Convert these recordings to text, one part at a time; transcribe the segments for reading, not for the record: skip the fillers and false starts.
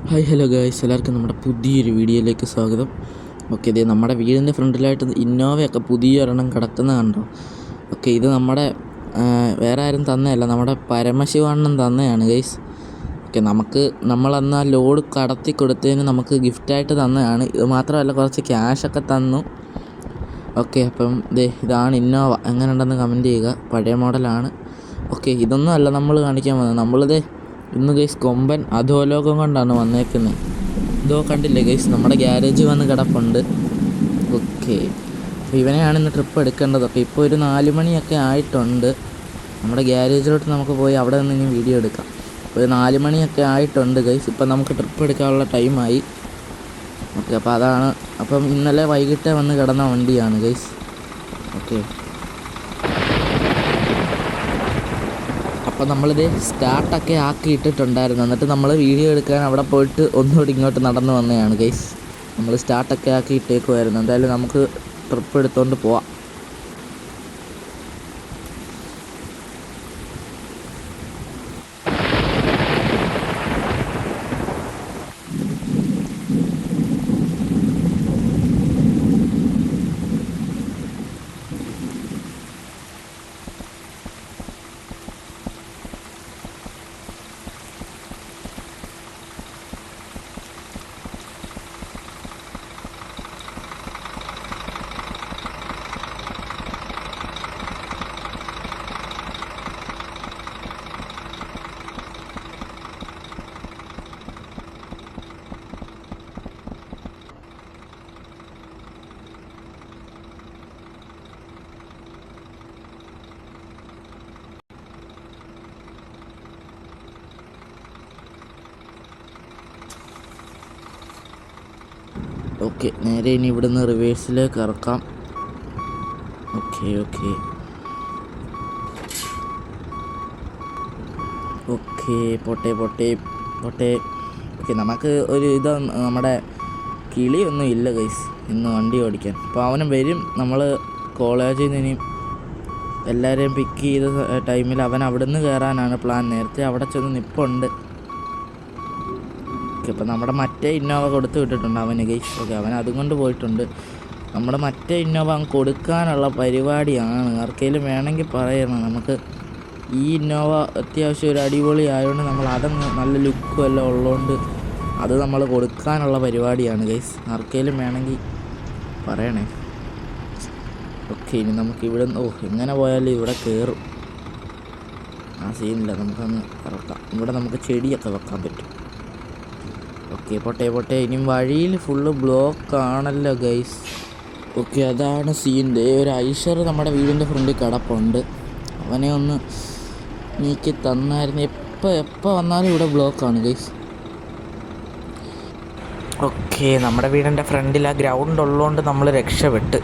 Hi hello guys, എല്ലാവർക്കും നമ്മുടെ പുതിയൊരു വീഡിയോയിലേക്ക് സ്വാഗതം. ഓക്കെ, ഇത് നമ്മുടെ വീടിൻ്റെ ഫ്രണ്ടിലായിട്ട് ഇന്നോവയൊക്കെ പുതിയൊരെണ്ണം കിടക്കുന്ന കണ്ടോ. ഓക്കെ, ഇത് നമ്മുടെ വേറെ ആരും തന്നെയല്ല, നമ്മുടെ പരമശിവണ്ണൻ തന്നെയാണ് ഗൈസ്. ഓക്കെ, നമ്മളന്ന് ആ ലോഡ് കടത്തി കൊടുത്തതിന് നമുക്ക് ഗിഫ്റ്റായിട്ട് തന്നെയാണ്. ഇത് മാത്രമല്ല, കുറച്ച് ക്യാഷൊക്കെ തന്നു. ഓക്കെ, അപ്പം ഇതാണ് ഇന്നോവ. എങ്ങനെയുണ്ടെന്ന് കമൻറ്റ് ചെയ്യുക. പഴയ മോഡലാണ്. ഓക്കെ, ഇതൊന്നും അല്ല നമ്മൾ കാണിക്കാൻ വന്നത്. ഇന്ന് ഗൈസ് കൊമ്പൻ അധോലോകം കൊണ്ടാണ് വന്നേക്കുന്നത്. ഇതോ കണ്ടില്ലേ ഗൈസ്, നമ്മുടെ ഗ്യാരേജ് വന്ന് കിടപ്പുണ്ട്. ഓക്കെ, അപ്പോൾ ഇവനെയാണ് ഇന്ന് ട്രിപ്പ് എടുക്കേണ്ടതൊക്കെ. ഇപ്പോൾ ഒരു 4 മണിയൊക്കെ ആയിട്ടുണ്ട്. നമ്മുടെ ഗ്യാരേജിലോട്ട് നമുക്ക് പോയി അവിടെ നിന്ന് ഇനി വീഡിയോ എടുക്കാം. ഒരു 4 മണിയൊക്കെ ആയിട്ടുണ്ട് ഗൈസ്. ഇപ്പം നമുക്ക് ട്രിപ്പ് എടുക്കാനുള്ള ടൈമായി. ഓക്കെ, അപ്പോൾ അതാണ്. അപ്പം ഇന്നലെ വൈകിട്ട് വന്ന് കിടന്ന വണ്ടിയാണ് ഗൈസ്. ഓക്കെ, അപ്പോൾ നമ്മളിത് സ്റ്റാർട്ടൊക്കെ ആക്കി ഇട്ടിട്ടുണ്ടായിരുന്നു. എന്നിട്ട് നമ്മൾ വീഡിയോ എടുക്കാൻ അവിടെ പോയിട്ട് ഒന്നുകൂടി ഇങ്ങോട്ട് നടന്നു വന്നതാണ് ഗൈസ്. നമ്മൾ സ്റ്റാർട്ടൊക്കെ ആക്കി ഇട്ടേക്കുമായിരുന്നു. എന്തായാലും നമുക്ക് ട്രിപ്പ് എടുത്തുകൊണ്ട് പോവാം. ഓക്കെ, നേരെ ഇനി ഇവിടുന്ന് റിവേഴ്സിലേക്ക് ഇറക്കാം. ഓക്കെ ഓക്കെ ഓക്കെ പോട്ടെ പോട്ടെ പോട്ടെ. ഓക്കെ, നമുക്ക് ഒരു നമ്മുടെ കിളിയൊന്നും ഇല്ല ഗൈസ് ഇന്ന് വണ്ടി ഓടിക്കാൻ. അപ്പോൾ അവനും വരും. നമ്മൾ കോളേജിൽ നിന്ന് ഇനി എല്ലാവരെയും പിക്ക് ചെയ്ത ടൈമിൽ അവൻ അവിടെ നിന്ന് കയറാനാണ് പ്ലാൻ. നേരത്തെ അവിടെ ചെന്ന് നിൽപ്പുണ്ട്. ഓക്കെ, അപ്പോൾ നമ്മുടെ മറ്റേ ഇന്നോവ കൊടുത്തു വിട്ടിട്ടുണ്ട് അവന് ഗൈസ്. ഓക്കെ, അവൻ അതും കൊണ്ട് പോയിട്ടുണ്ട്. നമ്മുടെ മറ്റേ ഇന്നോവ അങ്ങ് കൊടുക്കാനുള്ള പരിപാടിയാണ്. ആർക്കെങ്കിലും വേണമെങ്കിൽ പറയണം. നമുക്ക് ഈ ഇന്നോവ അത്യാവശ്യം ഒരു അടിപൊളി ആയതുകൊണ്ട് നമ്മൾ അതങ്ങ് നല്ല ലുക്കും എല്ലാം ഉള്ളതുകൊണ്ട് അത് നമ്മൾ കൊടുക്കാനുള്ള പരിപാടിയാണ് ഗൈസ്. ആർക്കെങ്കിലും വേണമെങ്കിൽ പറയണേ. ഓക്കെ, ഇനി നമുക്ക് ഇവിടെ എങ്ങനെ പോയാലും ഇവിടെ കയറും. ആ സീനില്ല, നമുക്കൊന്ന് ഇറക്കാം. ഇവിടെ നമുക്ക് ചെടിയൊക്കെ വെക്കാൻ പറ്റും. ഓക്കെ, പോട്ടെ പോട്ടെ. ഇനി വഴിയിൽ ഫുള്ള് ബ്ലോക്ക് ആണല്ലോ ഗൈസ്. ഓക്കെ, അതാണ് സീൻ. ഒരു ഐഷർ നമ്മുടെ വീടിൻ്റെ ഫ്രണ്ടിൽ കിടപ്പുണ്ട്. അവനെ ഒന്ന് നീക്കി തന്നായിരുന്നു. എപ്പോൾ വന്നാലും ഇവിടെ ബ്ലോക്കാണ് ഗൈസ്. ഓക്കെ, നമ്മുടെ വീടിൻ്റെ ഫ്രണ്ടിൽ ആ ഗ്രൗണ്ട് ഉള്ളതുകൊണ്ട് നമ്മൾ രക്ഷപ്പെട്ട്.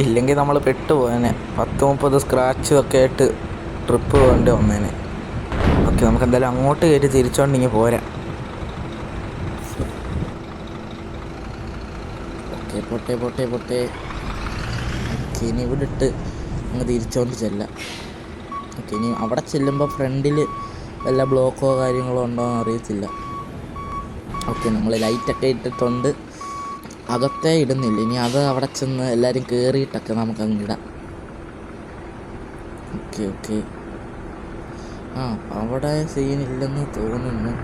ഇല്ലെങ്കിൽ നമ്മൾ പെട്ടുപോയേനെ. 10-30 സ്ക്രാച്ചും ഒക്കെ ആയിട്ട് ട്രിപ്പ് പോകേണ്ടി വന്നേനെ. ഓക്കെ, നമുക്ക് എന്തായാലും അങ്ങോട്ട് കയറ്റി തിരിച്ചോണ്ടിങ്ങി പോരാ. പോട്ടെ പോട്ടെ പോട്ടെ. ഓക്കെ, ഇനി ഇവിടെ ഇട്ട് അങ്ങ് തിരിച്ചോണ്ട് ചെല്ലാം. ഓക്കെ, ഇനി അവിടെ ചെല്ലുമ്പോൾ ഫ്രണ്ടിൽ വല്ല ബ്ലോക്കോ കാര്യങ്ങളോ ഉണ്ടോ എന്ന് അറിയത്തില്ല. ഓക്കെ, നമ്മൾ ലൈറ്റൊക്കെ ഇട്ടിട്ടുണ്ട്. അകത്തേ ഇടുന്നില്ല. ഇനി അത് അവിടെ ചെന്ന് എല്ലാവരും കയറിയിട്ടൊക്കെ നമുക്കങ്ങ് ഇടാം. Okay okay. അവിടെ സീനില്ലെന്ന് തോന്നുന്നു.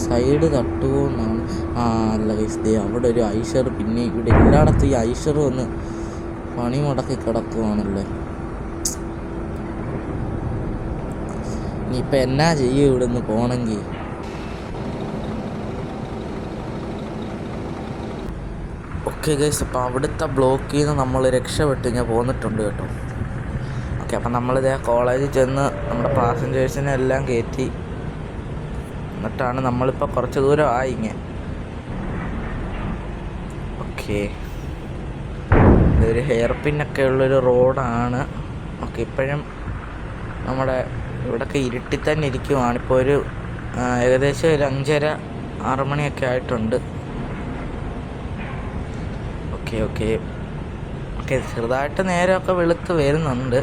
സൈഡ് തട്ടുമോ എന്നാണ്. അല്ല ഗൈസ്, അവിടെ ഒരു ഐഷർ. പിന്നെ ഇവിടെ എല്ലായിടത്തും ഈ ഐഷർ വന്ന് പണി മുടക്കി കിടക്കുവാണല്ലേ. ഇനിയിപ്പോൾ എന്നാ ചെയ്യും ഇവിടെ നിന്ന് പോകണമെങ്കിൽ. ഓക്കെ ഗൈസ്, അപ്പോൾ അവിടുത്തെ ബ്ലോക്കിൽ നിന്ന് നമ്മൾ രക്ഷപ്പെട്ട് ഞാൻ പോന്നിട്ടുണ്ട് കേട്ടോ. ഓക്കെ, അപ്പം നമ്മളിതേ കോളേജിൽ ചെന്ന് നമ്മുടെ പാസഞ്ചേഴ്സിനെ എല്ലാം കയറ്റി. എന്നിട്ടാണ് നമ്മളിപ്പോൾ കുറച്ച് ദൂരം ആയിങ്ങനെ. ഓക്കെ, ഇതൊരു ഹെയർ പിന്നൊക്കെ ഉള്ളൊരു റോഡാണ്. ഓക്കെ, ഇപ്പോഴും നമ്മുടെ ഇവിടെയൊക്കെ ഇരുട്ടി തന്നെ ഇരിക്കുവാണ്. ഇപ്പോൾ ഒരു ഏകദേശം ഒരു 5:30-6 മണിയൊക്കെ ആയിട്ടുണ്ട്. ഓക്കെ ഓക്കെ ഓക്കെ ചെറുതായിട്ട് നേരമൊക്കെ വെളുത്ത് വരുന്നുണ്ട്.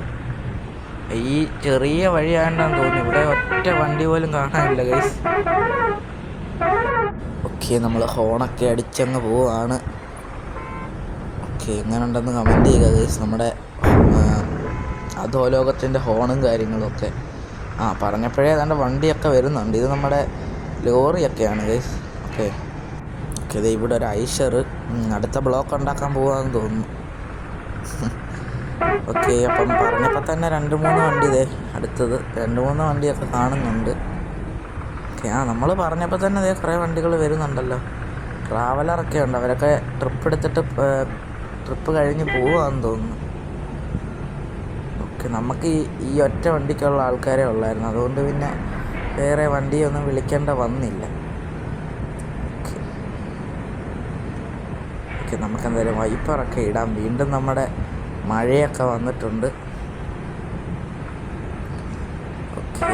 ഈ ചെറിയ വഴിയാണെന്ന് തോന്നുന്നു, ഇവിടെ ഒറ്റ വണ്ടി പോലും കാണാനില്ല ഗൈസ്. ഓക്കെ, നമ്മൾ ഹോണൊക്കെ അടിച്ചങ്ങ് പോവാണ്. ഓക്കെ, എങ്ങനെ ഉണ്ടെന്ന് കമൻറ്റ് ചെയ്യുക ഗൈസ്. നമ്മുടെ അധോലോകത്തിൻ്റെ ഹോണും കാര്യങ്ങളൊക്കെ പറഞ്ഞപ്പോഴേ ഏതാണ്ട് വണ്ടിയൊക്കെ വരുന്നുണ്ട്. ഇത് നമ്മുടെ ലോറിയൊക്കെയാണ് ഗൈസ്. ഓക്കെ ഓക്കെ, ഇത് ഇവിടെ ഒരു ഐഷർ അടുത്ത ബ്ലോക്ക് ഉണ്ടാക്കാൻ പോവാന്ന് തോന്നുന്നു. ഓക്കെ, അപ്പം പറഞ്ഞപ്പോൾ തന്നെ 2-3 വണ്ടി അടുത്തത് 2-3 വണ്ടിയൊക്കെ കാണുന്നുണ്ട്. ഓക്കെ, നമ്മൾ പറഞ്ഞപ്പോൾ തന്നെ കുറേ വണ്ടികൾ വരുന്നുണ്ടല്ലോ. ട്രാവലറൊക്കെ ഉണ്ട്, അവരൊക്കെ ട്രിപ്പ് കഴിഞ്ഞ് പോവാന്ന് തോന്നുന്നു. ഓക്കെ, നമുക്ക് ഈ ഒറ്റ വണ്ടിക്കുള്ള ആൾക്കാരെ ഉള്ളായിരുന്നു, അതുകൊണ്ട് പിന്നെ വേറെ വണ്ടിയൊന്നും വിളിക്കേണ്ട വന്നില്ല. ഓക്കെ, നമുക്ക് എന്തായാലും വൈപ്പറൊക്കെ ഇടാം. വീണ്ടും നമ്മുടെ മഴയൊക്കെ വന്നിട്ടുണ്ട്. ഓക്കെ,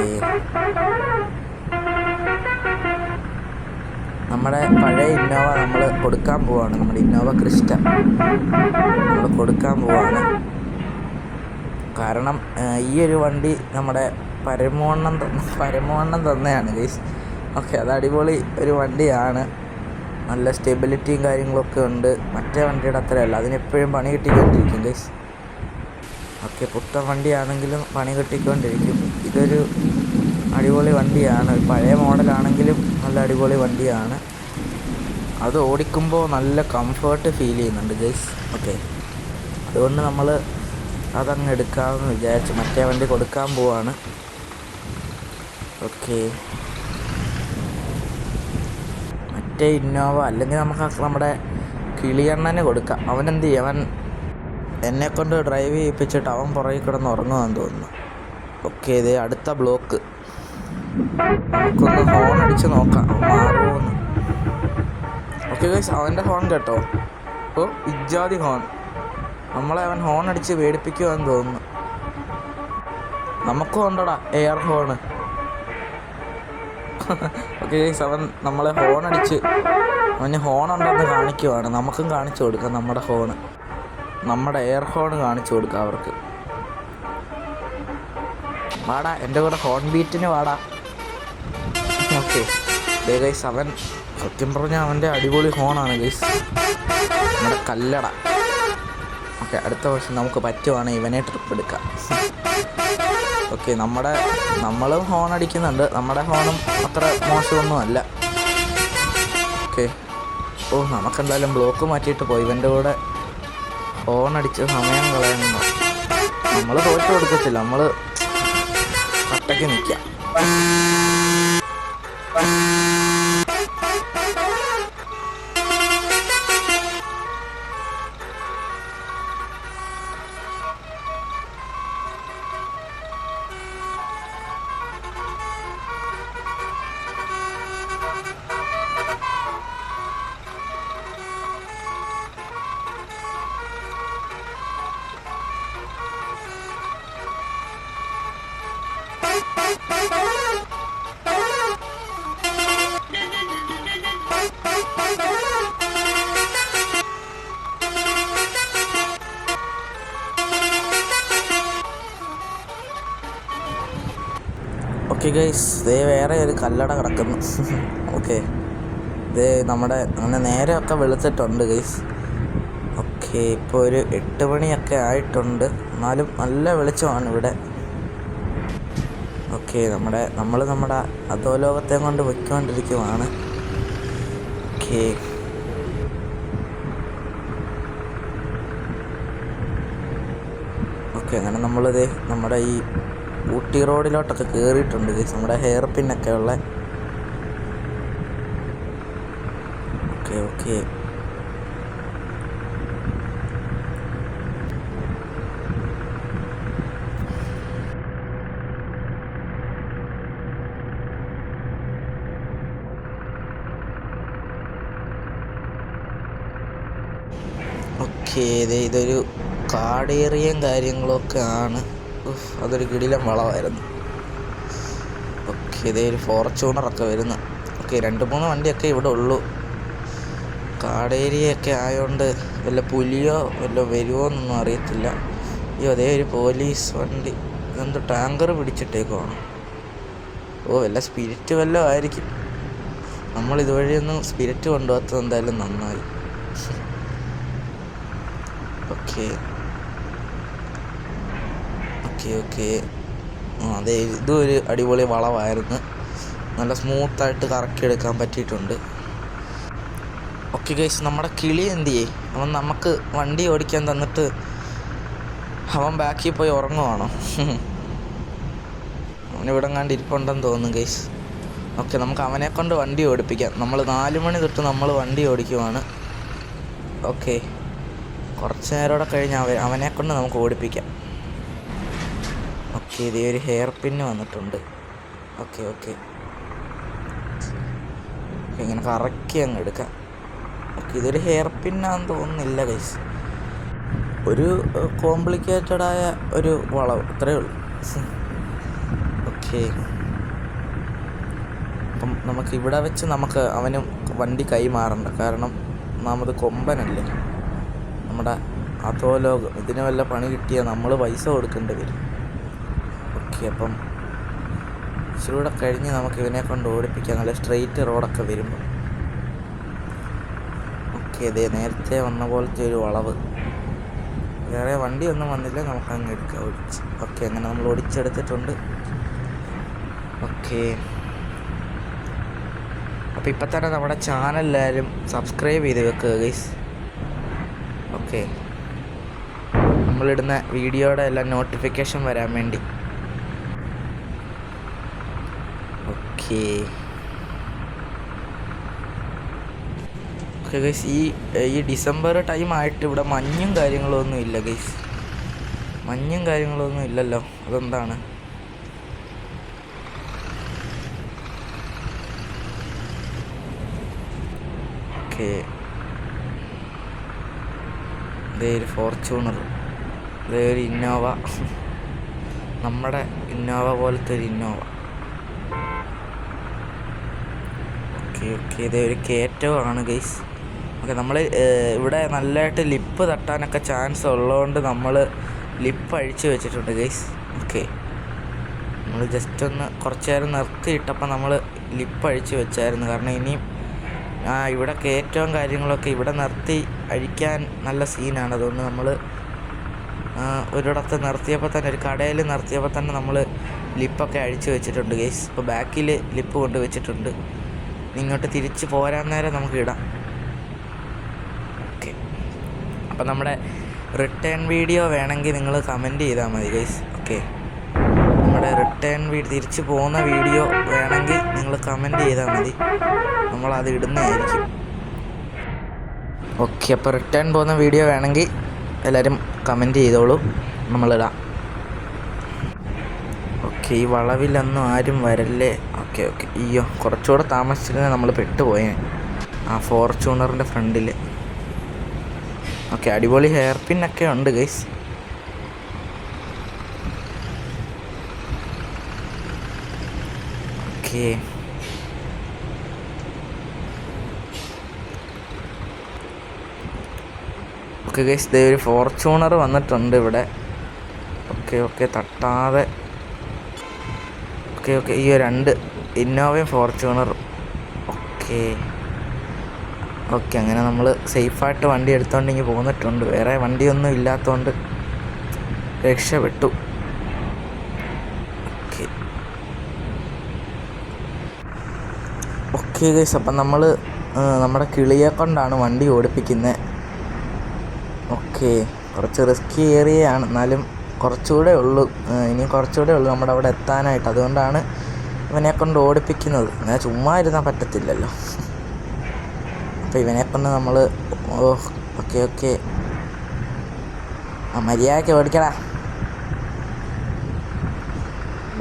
നമ്മുടെ പഴയ ഇന്നോവ നമ്മൾ കൊടുക്കാൻ പോവാണ്. നമ്മുടെ ഇന്നോവ ക്രിസ്റ്റ നമ്മൾ കൊടുക്കാൻ പോവാണ്. കാരണം ഈ ഒരു വണ്ടി നമ്മുടെ പരമവണ്ണം തന്നെയാണ് ഗൈസ്. ഓക്കെ, അത് അടിപൊളി ഒരു വണ്ടിയാണ്, നല്ല സ്റ്റെബിലിറ്റിയും കാര്യങ്ങളൊക്കെ ഉണ്ട്. മറ്റേ വണ്ടിയുടെ അത്രയല്ല, അതിനെപ്പോഴും പണി കിട്ടിക്കൊണ്ടിരിക്കും ഗൈസ്. ഓക്കെ, പുത്തൻ വണ്ടിയാണെങ്കിലും പണി കിട്ടിക്കൊണ്ടിരിക്കും. ഇതൊരു അടിപൊളി വണ്ടിയാണ്, പഴയ മോഡലാണെങ്കിലും നല്ല അടിപൊളി വണ്ടിയാണ്. അത് ഓടിക്കുമ്പോൾ നല്ല കംഫേർട്ട് ഫീൽ ചെയ്യുന്നുണ്ട് ഗൈസ്. ഓക്കെ, അതുകൊണ്ട് നമ്മൾ അതങ്ങ് എടുക്കാമെന്ന് വിചാരിച്ചു, മറ്റേ വണ്ടി കൊടുക്കാൻ പോവാണ്. ഓക്കെ, മറ്റേ ഇന്നോവ അല്ലെങ്കിൽ നമുക്ക് നമ്മുടെ കിളിയണ്ണന് കൊടുക്കാം. അവനെന്ത് ചെയ്യും, അവൻ എന്നെക്കൊണ്ട് ഡ്രൈവ് ചെയ്യിപ്പിച്ചിട്ട് അവൻ പുറകിൽ കിടന്ന് ഉറങ്ങുവാന്ന് തോന്നുന്നു. ഓക്കെ, ഇത് അടുത്ത ബ്ലോക്ക്, നമുക്കൊന്ന് ഹോൺ അടിച്ച് നോക്കാം മാറുമോന്ന്. ഓക്കെ ഗൈസ്, അവൻ്റെ ഹോൺ കേട്ടോ. ഇജ്ജാതി ഹോൺ, നമ്മളെ അവൻ ഹോൺ അടിച്ച് പേടിപ്പിക്കുവാന്ന് തോന്നുന്നു. നമുക്കും ഉണ്ടടാ എയർ ഹോണ്. ഓക്കെ ഗൈസ്, അവൻ നമ്മളെ ഹോൺ അടിച്ച് അവന് ഹോണുണ്ടെന്ന് കാണിക്കുവാണ്. നമുക്കും കാണിച്ചു കൊടുക്കാം നമ്മുടെ ഹോണ്, നമ്മുടെ എയർ ഹോൺ കാണിച്ചു കൊടുക്കാം അവർക്ക്. വാടാ എൻ്റെ കൂടെ ഹോൺ ബീറ്റിന് വാടാ. ഓക്കെ ഗൈസ്, അവൻ സത്യം പറഞ്ഞാൽ അവൻ്റെ അടിപൊളി ഹോണാണ് ഗൈസ്, നമ്മുടെ കല്ലട. ഓക്കെ, അടുത്ത വർഷം നമുക്ക് പറ്റുവാണെങ്കിൽ ഇവനെ ട്രിപ്പ് എടുക്കാം. ഓക്കെ, നമ്മളും ഹോൺ അടിക്കുന്നുണ്ട്, നമ്മുടെ ഹോണും അത്ര മോശമൊന്നുമല്ല. ഓക്കെ, നമുക്കെന്തായാലും ബ്ലോക്ക് മാറ്റിയിട്ട് പോയി ഇവൻ്റെ കൂടെ ഹോൺ അടിച്ച് സമയം കളയുന്നു. നമ്മൾ തോറ്റു കൊടുക്കത്തില്ല, നമ്മൾ കട്ടയ്ക്ക് നിൽക്കാം. ഓക്കെ ഗൈസ്, വേറെ ഒരു കല്ലട കിടക്കുന്നു. ഓക്കെ, നമ്മുടെ അങ്ങനെ നേരെയൊക്കെ വെളുത്തിട്ടുണ്ട് ഗൈസ്. ഓക്കെ, ഇപ്പോൾ ഒരു 8 മണിയൊക്കെ ആയിട്ടുണ്ട്, എന്നാലും നല്ല വെളിച്ചമാണ് ഇവിടെ. ഓക്കെ, നമ്മൾ നമ്മുടെ അധോലോകത്തെ കൊണ്ട് പൊയ്ക്കൊണ്ടിരിക്കുവാണ്. ഓക്കെ, അങ്ങനെ നമ്മുടെ ഈ ഊട്ടി റോഡിലോട്ടൊക്കെ കയറിയിട്ടുണ്ട് ഗൈസ്, നമ്മുടെ ഹെയർ പിന്നൊക്കെ ഉള്ള. ഓക്കെ ഇതൊരു കാടേറിയയും കാര്യങ്ങളൊക്കെ ആണ്. അതൊരു കിടിലം വളമായിരുന്നു. ഓക്കെ, ഒരു ഫോർച്യൂണറൊക്കെ വരുന്നു. ഓക്കെ, 2-3 വണ്ടിയൊക്കെ ഇവിടെ ഉള്ളൂ. കാടേരിയൊക്കെ ആയതുകൊണ്ട് വല്ല പുലിയോ വല്ല വരുമോ എന്നൊന്നും അറിയത്തില്ല. ഒരു പോലീസ് വണ്ടി. ഇതെന്തോ ടാങ്കർ പിടിച്ചിട്ടേക്കുവാണ്. ഓ വല്ല സ്പിരിറ്റ് വല്ലതും ആയിരിക്കും. നമ്മൾ ഇതുവഴിയൊന്നും സ്പിരിറ്റ് കൊണ്ടുപോകാത്തത് എന്തായാലും നന്നായി. Okay okay okay. അതെ, ഇതും ഒരു അടിപൊളി വളവായിരുന്നു. നല്ല സ്മൂത്തായിട്ട് കറക്കിയെടുക്കാൻ പറ്റിയിട്ടുണ്ട്. ഓക്കെ ഗൈസ്, നമ്മുടെ കിളി എന്ത് ചെയ്യേ? അവൻ നമുക്ക് വണ്ടി ഓടിക്കാൻ തന്നിട്ട് അവൻ ബാക്കിൽ പോയി ഉറങ്ങുവാണോ? അവനിവിടെ കണ്ട് ഇരിപ്പുണ്ടെന്ന് തോന്നുന്നു ഗൈസ്. ഓക്കെ, നമുക്ക് അവനെ കൊണ്ട് വണ്ടി ഓടിപ്പിക്കാം. നമ്മൾ 4 മണി തൊട്ട് നമ്മൾ വണ്ടി ഓടിക്കുവാണ്. ഓക്കെ, കുറച്ച് നേരം കഴിഞ്ഞ് അവനെ കൊണ്ട് നമുക്ക് ഓടിപ്പിക്കാം. ഓക്കെ, ഇതേ ഒരു ഹെയർ പിന്ന് വന്നിട്ടുണ്ട്. ഓക്കെ ഓക്കെ, ഇങ്ങനെ കറക്കി അങ്ങ് എടുക്കാം. ഓക്കെ, ഇതൊരു ഹെയർ പിന്നാന്ന് തോന്നുന്നില്ല ഗൈസ്. ഒരു കോംപ്ലിക്കേറ്റഡായ ഒരു വളവ്, അത്രയേ ഉള്ളൂ. ഓക്കെ, അപ്പം നമുക്ക് ഇവിടെ വെച്ച് നമുക്ക് അവന് വണ്ടി കൈമാറണ്ട. കാരണം ഒന്നാമത് കൊമ്പനല്ലേ, നമ്മുടെ അധോലോകം. ഇതിന് വല്ല പണി കിട്ടിയാൽ നമ്മൾ പൈസ കൊടുക്കേണ്ടി വരും. ഓക്കെ, അപ്പം ഇച്ചിരൂടെ കഴിഞ്ഞ് നമുക്ക് ഇവനെ കൊണ്ട് ഓടിപ്പിക്കാം, നല്ല സ്ട്രെയിറ്റ് റോഡൊക്കെ വരുമ്പോൾ. ഓക്കെ, ഇതേ നേരത്തെ വന്ന പോലത്തെ ഒരു വളവ്. വേറെ വണ്ടിയൊന്നും വന്നില്ല, നമുക്കങ്ങ് എടുക്കാം ഓടിച്ച്. ഓക്കെ, അങ്ങനെ നമ്മൾ ഓടിച്ചെടുത്തിട്ടുണ്ട്. ഓക്കെ, അപ്പോൾ ഇപ്പം തന്നെ നമ്മുടെ ചാനലെല്ലാവരും സബ്സ്ക്രൈബ് ചെയ്ത് വെക്കുക ഗൈസ്. ഓക്കെ, നമ്മളിടുന്ന വീഡിയോയുടെ എല്ലാം നോട്ടിഫിക്കേഷൻ വരാൻ വേണ്ടി. ഓക്കെ ഓക്കെ ഗൈസ്, ഈ ഡിസംബർ ടൈം ആയിട്ട് ഇവിടെ മഞ്ഞും കാര്യങ്ങളൊന്നും ഇല്ല ഗൈസ്. മഞ്ഞും കാര്യങ്ങളൊന്നും ഇല്ലല്ലോ, അതെന്താണ്? ഓക്കെ, ഇതേ ഒരു ഫോർച്യൂണർ, ഇതേ ഒരു ഇന്നോവ, നമ്മുടെ ഇന്നോവ പോലത്തെ ഒരു ഇന്നോവ. ഓക്കെ ഓക്കെ, ഇതേ ഒരു കയറ്റമാണ് ഗൈസ്. ഓക്കെ, നമ്മൾ ഇവിടെ നല്ലതായിട്ട് ലിപ്പ് തട്ടാനൊക്കെ ചാൻസ് ഉള്ളതുകൊണ്ട് നമ്മൾ ലിപ്പ് അഴിച്ച് വെച്ചിട്ടുണ്ട് ഗൈസ്. ഓക്കെ, നമ്മൾ ജസ്റ്റ് ഒന്ന് കുറച്ച് നേരം നിർത്തിയിട്ടപ്പോൾ നമ്മൾ ലിപ്പ് അഴിച്ച് വെച്ചായിരുന്നു. കാരണം ഇനിയും ഇവിടെ കയറ്റവും കാര്യങ്ങളൊക്കെ ഇവിടെ നിർത്തി അഴിക്കാൻ നല്ല സീനാണ്. അതുകൊണ്ട് നമ്മൾ ഒരിടത്ത് നിർത്തിയപ്പോൾ തന്നെ, ഒരു കടയിൽ നിർത്തിയപ്പോൾ തന്നെ നമ്മൾ ലിപ്പൊക്കെ അഴിച്ച് വെച്ചിട്ടുണ്ട് ഗൈസ്. ഇപ്പോൾ ബാക്കിൽ ലിപ്പ് കൊണ്ട് വെച്ചിട്ടുണ്ട്. ഇങ്ങോട്ട് തിരിച്ച് പോരാൻ നേരം നമുക്ക് ഇടാം. ഓക്കെ, അപ്പം നമ്മുടെ റിട്ടേൺ വീഡിയോ വേണമെങ്കിൽ നിങ്ങൾ കമൻറ്റ് ചെയ്താൽ മതി ഗൈസ്. ഓക്കെ, നമ്മുടെ റിട്ടേൺ തിരിച്ച് പോകുന്ന വീഡിയോ വേണമെങ്കിൽ നിങ്ങൾ കമൻറ്റ് ചെയ്താൽ മതി, നമ്മളത് ഇടുന്നതായിരിക്കും. ഓക്കെ, അപ്പോൾ റിട്ടേൺ പോകുന്ന വീഡിയോ വേണമെങ്കിൽ എല്ലാവരും കമൻറ്റ് ചെയ്തോളൂ, നമ്മളിടാം. ഓക്കെ, ഈ വളവിലൊന്നും ആരും വരല്ലേ. ഓക്കെ ഓക്കെ, അയ്യോ കുറച്ചുകൂടെ താമസിച്ചിരുന്നാൽ നമ്മൾ പെട്ടുപോയേ ആ ഫോർച്യൂണറിൻ്റെ ഫ്രണ്ടിൽ. ഓക്കെ, അടിപൊളി ഹെയർ പിന്നൊക്കെ ഉണ്ട് ഗൈസ്. ഓക്കെ ഓക്കെ ഗൈസ്, ഇതേ ഒരു ഫോർച്യൂണർ വന്നിട്ടുണ്ട് ഇവിടെ. ഓക്കെ ഓക്കെ, തട്ടാതെ. ഓക്കെ ഓക്കെ, ഈ 2 ഇന്നോവയും ഫോർച്യൂണറും. ഓക്കെ ഓക്കെ, അങ്ങനെ നമ്മൾ സേഫായിട്ട് വണ്ടി എടുത്തുകൊണ്ട് ഇങ്ങനെ പോന്നിട്ടുണ്ട്. വേറെ വണ്ടിയൊന്നും ഇല്ലാത്തതുകൊണ്ട് രക്ഷപ്പെട്ടു. ഓക്കെ ഓക്കെ ഗൈസ്, അപ്പം നമ്മൾ നമ്മുടെ കിളിയെ കൊണ്ടാണ് വണ്ടി ഓടിപ്പിക്കുന്നത്. ഓക്കെ, കുറച്ച് റിസ്കി ഏരിയയാണ്, എന്നാലും കുറച്ചുകൂടെ ഉള്ളൂ, ഇനി കുറച്ചുകൂടെ ഉള്ളൂ നമ്മുടെ അവിടെ എത്താനായിട്ട്. അതുകൊണ്ടാണ് ഇവനെ കൊണ്ട് ഓടിപ്പിക്കുന്നത്. അങ്ങനെ ചുമ്മാ ഇരുന്നാൽ പറ്റത്തില്ലല്ലോ. അപ്പോൾ ഇവനെ കൊണ്ട് നമ്മൾ ഓക്കെ ഓക്കെ, മര്യാദയ്ക്ക് ഓടിക്കടാ.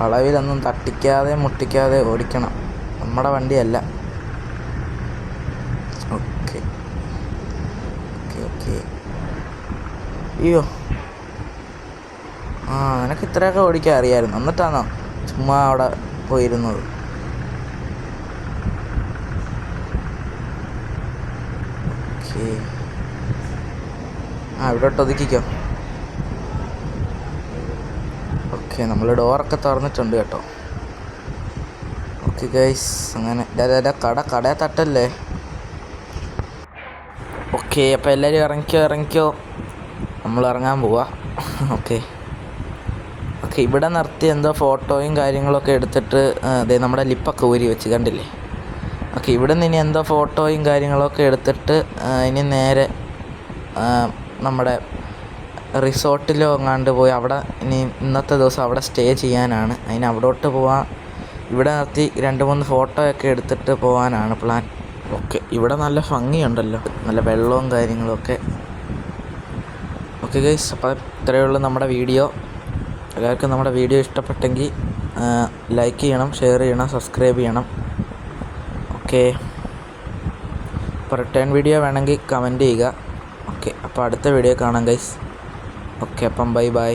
വളവിലൊന്നും തട്ടിക്കാതെ മുട്ടിക്കാതെ ഓടിക്കണം, നമ്മുടെ വണ്ടിയല്ല. ഓക്കെ ഓക്കെ ഓക്കെ, അയ്യോ നിനക്ക് ഇത്രയൊക്കെ ഓടിക്കാൻ അറിയാമായിരുന്നു, എന്നിട്ടാണോ ചുമ്മാ അവിടെ പോയിരുന്നത്? ഓക്കെ, ഇവിടോട്ട് ഒതുക്കിക്കോ. ഓക്കെ ഓക്കെ, നമ്മൾ ഡോറൊക്കെ തുറന്നിട്ടുണ്ട് കേട്ടോ. ഓക്കെ ഗൈസ്, അങ്ങനെ കടയെ തട്ടല്ലേ. ഓക്കെ, അപ്പോൾ എല്ലാവരും ഇറങ്ങിക്കോ, നമ്മൾ ഇറങ്ങാൻ പോവാ. ഓക്കെ, ഇവിടെ നിർത്തി എന്തോ ഫോട്ടോയും കാര്യങ്ങളൊക്കെ എടുത്തിട്ട് അതെ നമ്മുടെ ലിപ്പൊക്കെ ഊരി വെച്ച് കണ്ടില്ലേ. ഓക്കെ, ഇവിടെ നിന്ന് ഇനി എന്തോ ഫോട്ടോയും കാര്യങ്ങളൊക്കെ എടുത്തിട്ട് ഇനി നേരെ നമ്മുടെ റിസോർട്ടിലോ എങ്ങാണ്ട് പോയി അവിടെ ഇനി ഇന്നത്തെ ദിവസം അവിടെ സ്റ്റേ ചെയ്യാനാണ്. അതിന് അവിടോട്ട് പോവാൻ ഇവിടെ നിർത്തി 2-3 ഫോട്ടോയൊക്കെ എടുത്തിട്ട് പോകാനാണ് പ്ലാൻ. ഓക്കെ, ഇവിടെ നല്ല ഭംഗിയുണ്ടല്ലോ, നല്ല വെള്ളവും കാര്യങ്ങളൊക്കെ. ഓക്കെ ഗൈസ്, അപ്പോൾ ഇത്രയേ ഉള്ളൂ നമ്മുടെ വീഡിയോ. എല്ലാവർക്കും നമ്മുടെ വീഡിയോ ഇഷ്ടപ്പെട്ടെങ്കിൽ ലൈക്ക് ചെയ്യണം, ഷെയർ ചെയ്യണം, സബ്സ്ക്രൈബ് ചെയ്യണം. ഓക്കെ, അപ്പോൾ റിട്ടേൺ വീഡിയോ വേണമെങ്കിൽ കമൻറ്റ് ചെയ്യുക. ഓക്കെ, അപ്പോൾ അടുത്ത വീഡിയോ കാണാം ഗൈസ്. ഓക്കെ, അപ്പം ബൈ.